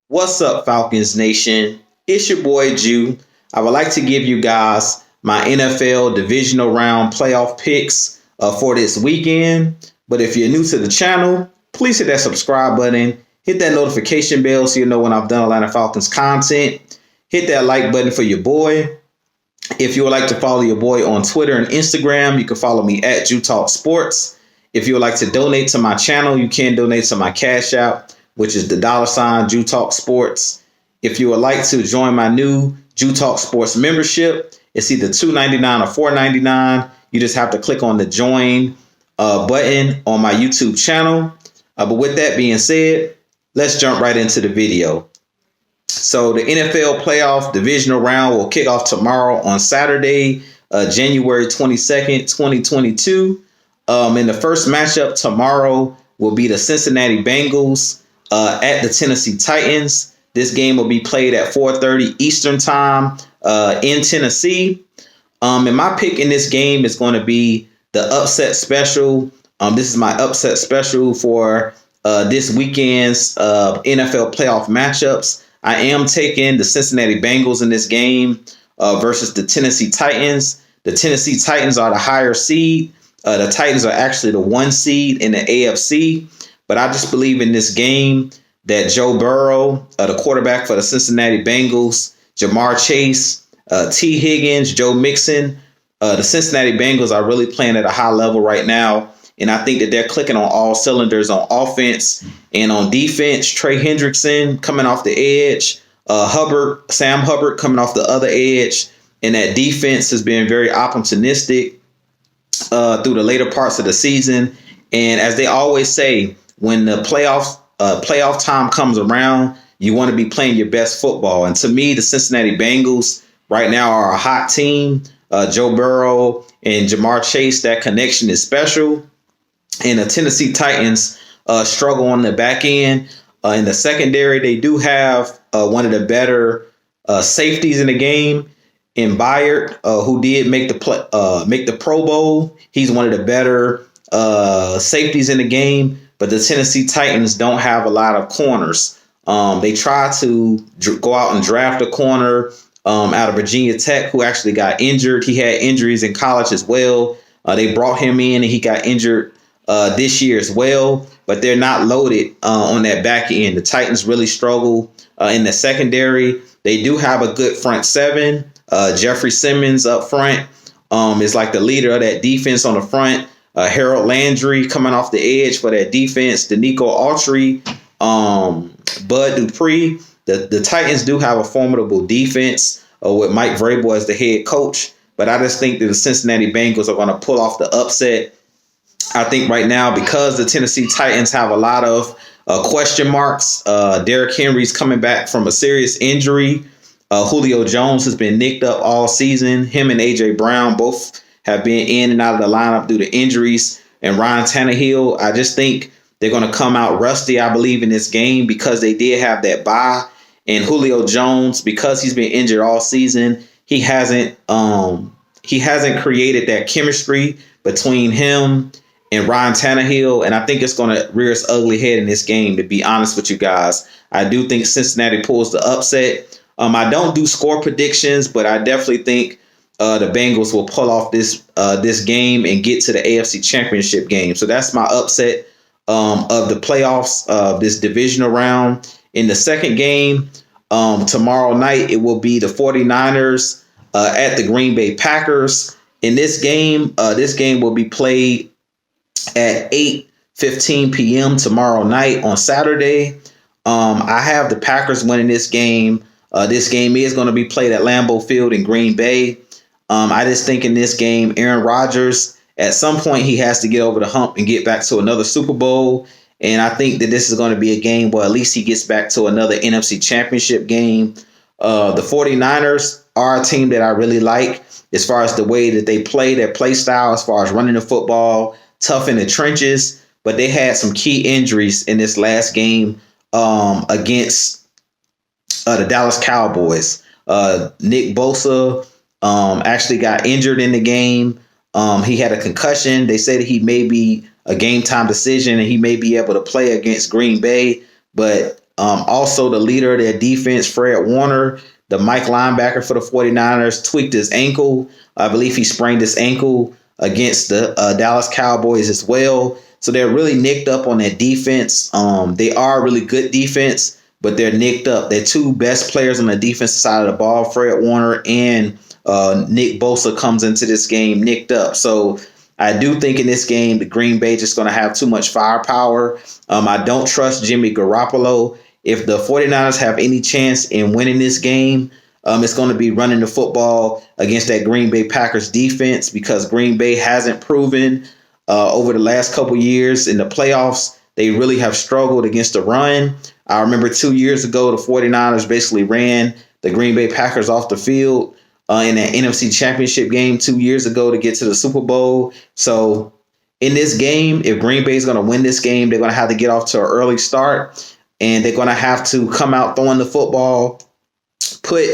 What's up, Falcons Nation? It's your boy Jew. I would like to give you guys my NFL Divisional Round playoff picks for this weekend. But if you're new to the channel, please hit that subscribe button. Hit that notification bell so you know when I've done Atlanta Falcons content. Hit that like button for your boy. If you would like to follow your boy on Twitter and Instagram, you can follow me at Jew Talk Sports. If you would like to donate to my channel, you can donate to my Cash App, which is the $ Jew Talk Sports. If you would like to join my new Jew Talk Sports membership, it's either $2.99 or $4.99. You just have to click on the join button on my YouTube channel. But with that being said, let's jump right into the video. So the NFL playoff divisional round will kick off tomorrow on Saturday, January 22nd, 2022. And the first matchup tomorrow will be the Cincinnati Bengals at the Tennessee Titans. This game will be played at 4:30 Eastern time in Tennessee. And my pick in this game is going to be the upset special. This is my upset special for this weekend's NFL playoff matchups. I am taking the Cincinnati Bengals in this game versus the Tennessee Titans. The Tennessee Titans are the higher seed. The Titans are actually the 1 seed in the AFC. But I just believe in this game that Joe Burrow, the quarterback for the Cincinnati Bengals, Jamar Chase, T. Higgins, Joe Mixon, the Cincinnati Bengals are really playing at a high level right now. And I think that they're clicking on all cylinders on offense and on defense. Trey Hendrickson coming off the edge, Sam Hubbard coming off the other edge. And that defense has been very opportunistic through the later parts of the season. And as they always say, when the playoff time comes around, you want to be playing your best football. And to me, the Cincinnati Bengals right now are a hot team. Joe Burrow and Jamar Chase, that connection is special. And the Tennessee Titans struggle on the back end. In the secondary, they do have one of the better safeties in the game in Byard, who did make the Pro Bowl. He's one of the better safeties in the game. But the Tennessee Titans don't have a lot of corners. They tried to go out and draft a corner out of Virginia Tech who actually got injured. He had injuries in college as well. They brought him in and he got injured this year as well. But they're not loaded on that back end. The Titans really struggle in the secondary. They do have a good front seven. Jeffrey Simmons up front is like the leader of that defense on the front. Harold Landry coming off the edge for that defense. Danico Autry, Bud Dupree. The Titans do have a formidable defense with Mike Vrabel as the head coach. But I just think that the Cincinnati Bengals are going to pull off the upset. I think right now, because the Tennessee Titans have a lot of question marks, Derrick Henry's coming back from a serious injury. Julio Jones has been nicked up all season. Him and A.J. Brown both have been in and out of the lineup due to injuries. And Ryan Tannehill, I just think they're going to come out rusty, I believe, in this game because they did have that bye. And Julio Jones, because he's been injured all season, he hasn't created that chemistry between him and Ryan Tannehill. And I think it's going to rear its ugly head in this game, to be honest with you guys. I do think Cincinnati pulls the upset. I don't do score predictions, but I definitely think the Bengals will pull off this game and get to the AFC Championship game. So that's my upset of the playoffs of this divisional round. In the second game, tomorrow night, it will be the 49ers at the Green Bay Packers. In this game will be played at 8:15 p.m. tomorrow night on Saturday. I have the Packers winning this game. This game is going to be played at Lambeau Field in Green Bay. I just think in this game, Aaron Rodgers, at some point, he has to get over the hump and get back to another Super Bowl. And I think that this is going to be a game where at least he gets back to another NFC Championship game. The 49ers are a team that I really like as far as the way that they play, their play style, as far as running the football, tough in the trenches. But they had some key injuries in this last game against the Dallas Cowboys. Nick Bosa actually got injured in the game. He had a concussion. They said he may be a game time decision and he may be able to play against Green Bay. But Also, the leader of their defense, Fred Warner, the Mike linebacker for the 49ers, tweaked his ankle. I believe he sprained his ankle against the Dallas Cowboys as well. So they're really nicked up on that defense. They are a really good defense, but they're nicked up. Their two best players on the defensive side of the ball, Fred Warner and Nick Bosa, comes into this game nicked up. So I do think in this game, the Green Bay just going to have too much firepower. I don't trust Jimmy Garoppolo. If the 49ers have any chance in winning this game, it's going to be running the football against that Green Bay Packers defense, because Green Bay hasn't proven over the last couple years in the playoffs. They really have struggled against the run. I remember 2 years ago, the 49ers basically ran the Green Bay Packers off the field in that NFC Championship game 2 years ago to get to the Super Bowl. So in this game, if Green Bay is going to win this game, they're going to have to get off to an early start, and they're going to have to come out throwing the football, put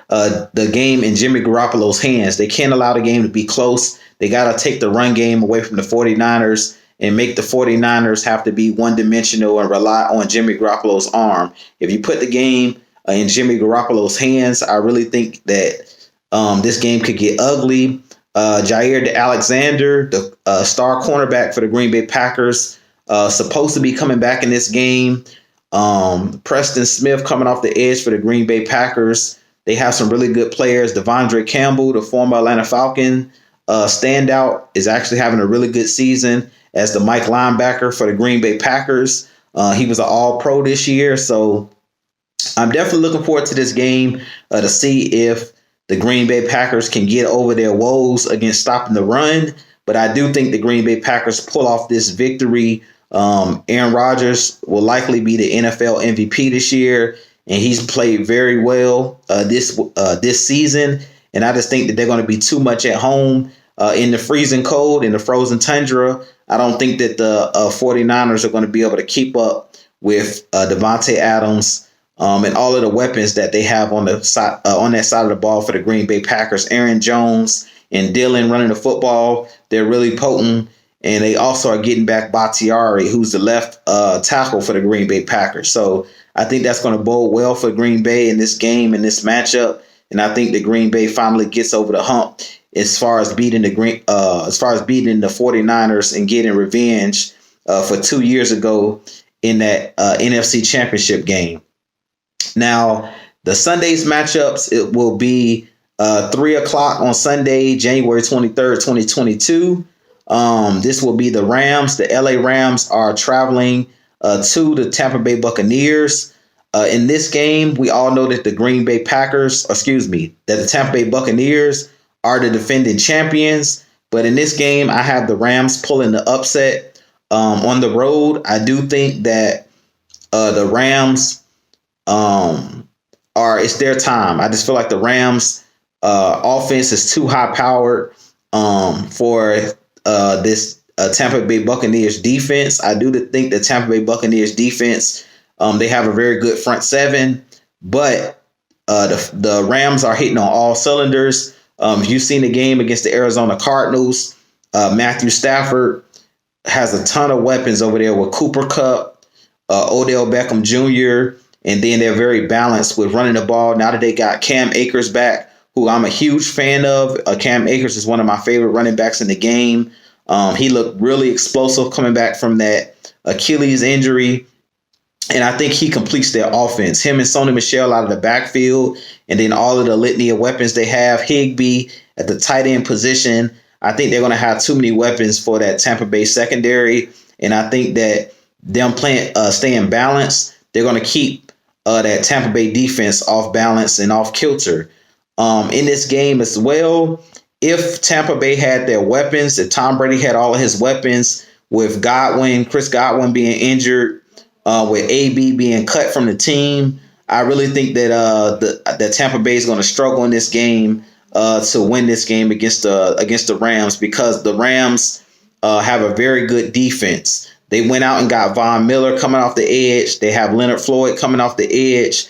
the game in Jimmy Garoppolo's hands. They can't allow the game to be close. They got to take the run game away from the 49ers and make the 49ers have to be one-dimensional and rely on Jimmy Garoppolo's arm. If you put the game in Jimmy Garoppolo's hands, I really think that this game could get ugly. Jair Alexander, the star cornerback for the Green Bay Packers, supposed to be coming back in this game. Preston Smith coming off the edge for the Green Bay Packers. They have some really good players. Devondre Campbell, the former Atlanta Falcon standout, is actually having a really good season as the Mike linebacker for the Green Bay Packers. He was an all-pro this year, so I'm definitely looking forward to this game to see if the Green Bay Packers can get over their woes against stopping the run. But I do think the Green Bay Packers pull off this victory. Aaron Rodgers will likely be the NFL MVP this year, and he's played very well this season. And I just think that they're going to be too much at home in the freezing cold, in the frozen tundra. I don't think that the 49ers are going to be able to keep up with Devontae Adams and all of the weapons that they have on the side, on that side of the ball for the Green Bay Packers. Aaron Jones and Dillon running the football, they're really potent. And they also are getting back Bakhtiari, who's the left tackle for the Green Bay Packers. So I think that's going to bode well for Green Bay in this game, in this matchup. And I think the Green Bay finally gets over the hump as far as beating the 49ers and getting revenge for 2 years ago in that NFC Championship game. Now, the Sunday's matchups, it will be 3 o'clock on Sunday, January 23rd, 2022. This will be the Rams. The LA Rams are traveling to the Tampa Bay Buccaneers. In this game, we all know that the Tampa Bay Buccaneers are the defending champions. But in this game, I have the Rams pulling the upset on the road. I do think that the Rams it's their time. I just feel like the Rams offense is too high powered for this Tampa Bay Buccaneers defense. I do think the Tampa Bay Buccaneers defense, they have a very good front seven, but the Rams are hitting on all cylinders. If you've seen the game against the Arizona Cardinals, Matthew Stafford has a ton of weapons over there with Cooper Kupp, Odell Beckham Jr., and then they're very balanced with running the ball. Now that they got Cam Akers back, who I'm a huge fan of. Cam Akers is one of my favorite running backs in the game. He looked really explosive coming back from that Achilles injury. And I think he completes their offense. Him and Sony Michel out of the backfield, and then all of the litany of weapons they have. Higbee at the tight end position. I think they're going to have too many weapons for that Tampa Bay secondary. And I think that them staying balanced, they're going to keep that Tampa Bay defense off balance and off kilter. In this game as well, if Tampa Bay had their weapons, if Tom Brady had all of his weapons, with Chris Godwin being injured, with AB being cut from the team, I really think that that Tampa Bay is going to struggle in this game to win this game against the Rams, because the Rams have a very good defense. They went out and got Von Miller coming off the edge. They have Leonard Floyd coming off the edge.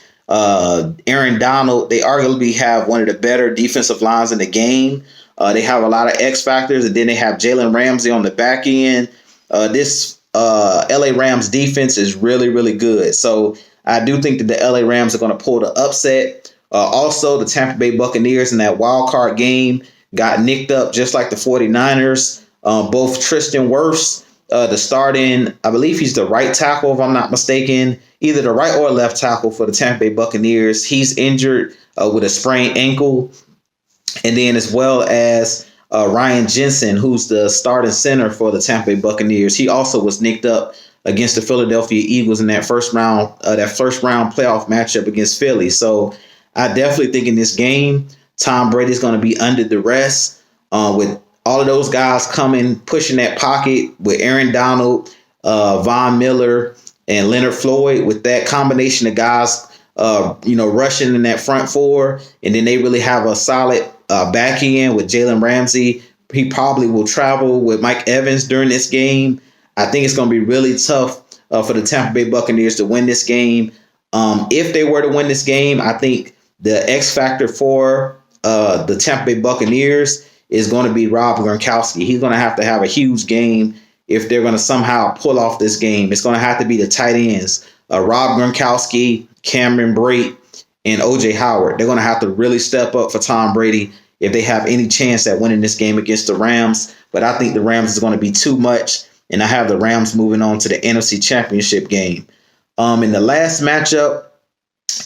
Aaron Donald, they arguably have one of the better defensive lines in the game. They have a lot of X factors, and then they have Jalen Ramsey on the back end. This LA Rams defense is really, really good. So I do think that the LA Rams are going to pull the upset. Also, the Tampa Bay Buccaneers in that wild card game got nicked up just like the 49ers. Both Tristan Wirfs, the starting, I believe he's the right tackle, if I'm not mistaken, either the right or left tackle for the Tampa Bay Buccaneers. He's injured with a sprained ankle. And then as well as Ryan Jensen, who's the starting center for the Tampa Bay Buccaneers. He also was nicked up against the Philadelphia Eagles in that first round playoff matchup against Philly. So I definitely think in this game, Tom Brady's going to be under duress with all of those guys coming, pushing that pocket with Aaron Donald, Von Miller, and Leonard Floyd. With that combination of guys, rushing in that front four, and then they really have a solid back end with Jalen Ramsey. He probably will travel with Mike Evans during this game. I think it's going to be really tough for the Tampa Bay Buccaneers to win this game. If they were to win this game, I think the X factor for the Tampa Bay Buccaneers is going to be Rob Gronkowski. He's going to have a huge game if they're going to somehow pull off this game. It's going to have to be the tight ends, Rob Gronkowski, Cameron Brate, and O.J. Howard. They're going to have to really step up for Tom Brady if they have any chance at winning this game against the Rams. But I think the Rams is going to be too much, and I have the Rams moving on to the NFC Championship game. In the last matchup,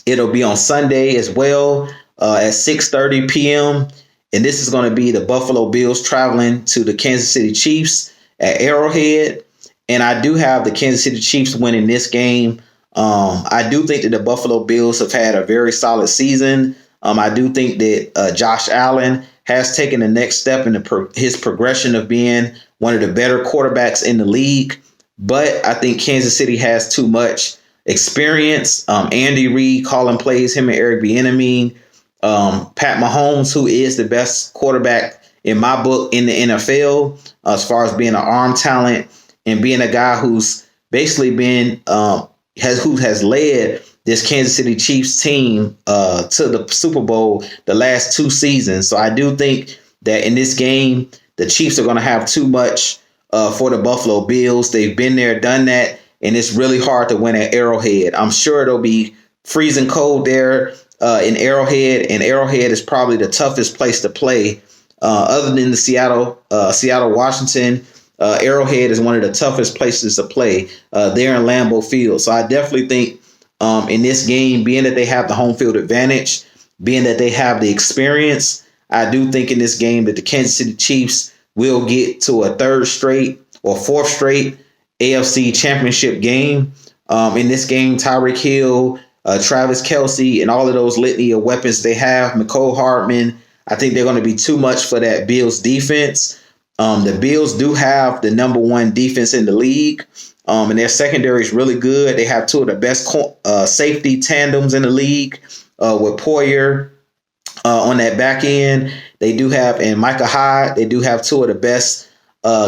it'll be on Sunday as well at 6:30 p.m., and this is going to be the Buffalo Bills traveling to the Kansas City Chiefs at Arrowhead. And I do have the Kansas City Chiefs winning this game. I do think that the Buffalo Bills have had a very solid season. I do think that Josh Allen has taken the next step in his progression of being one of the better quarterbacks in the league. But I think Kansas City has too much experience. Andy Reid calling plays, him and Eric Bieniemy. Pat Mahomes, who is the best quarterback in my book in the NFL, as far as being an arm talent and being a guy who's basically been who has led this Kansas City Chiefs team to the Super Bowl the last 2 seasons. So I do think that in this game, the Chiefs are going to have too much for the Buffalo Bills. They've been there, done that, and it's really hard to win at Arrowhead. I'm sure it'll be freezing cold there in Arrowhead, and Arrowhead is probably the toughest place to play. Other than the Seattle, Washington, Arrowhead is one of the toughest places to play there in Lambeau Field. So I definitely think in this game, being that they have the home field advantage, being that they have the experience, I do think in this game that the Kansas City Chiefs will get to a 3rd straight or 4th straight AFC Championship game. In this game, Tyreek Hill, Travis Kelce, and all of those litany of weapons they have, McCole Hardman, I think they're going to be too much for that Bills defense. The Bills do have the number 1 defense in the league, and their secondary is really good. They have 2 of the best safety tandems in the league with Poyer on that back end. They do have, and Micah Hyde, they do have 2 of the best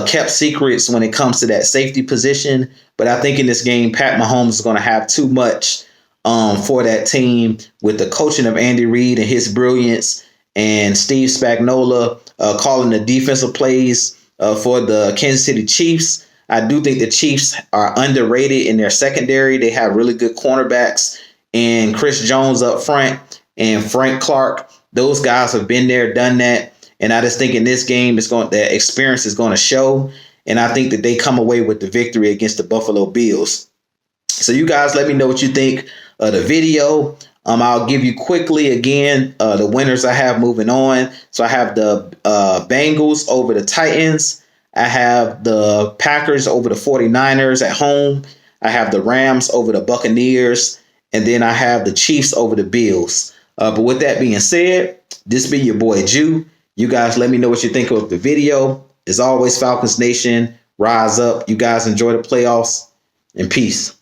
kept secrets when it comes to that safety position. But I think in this game, Pat Mahomes is going to have too much for that team with the coaching of Andy Reid and his brilliance, and Steve Spagnuolo calling the defensive plays for the Kansas City Chiefs. I do think the Chiefs are underrated in their secondary. They have really good cornerbacks, and Chris Jones up front and Frank Clark. Those guys have been there, done that. And I just think in this game, the experience is going to show. And I think that they come away with the victory against the Buffalo Bills. So you guys let me know what you think of the video. I'll give you quickly again the winners I have moving on. So I have the Bengals over the Titans. I have the Packers over the 49ers at home. I have the Rams over the Buccaneers. And then I have the Chiefs over the Bills. But with that being said, this be your boy Jew. You guys let me know what you think of the video. As always, Falcons Nation, rise up. You guys enjoy the playoffs, and peace.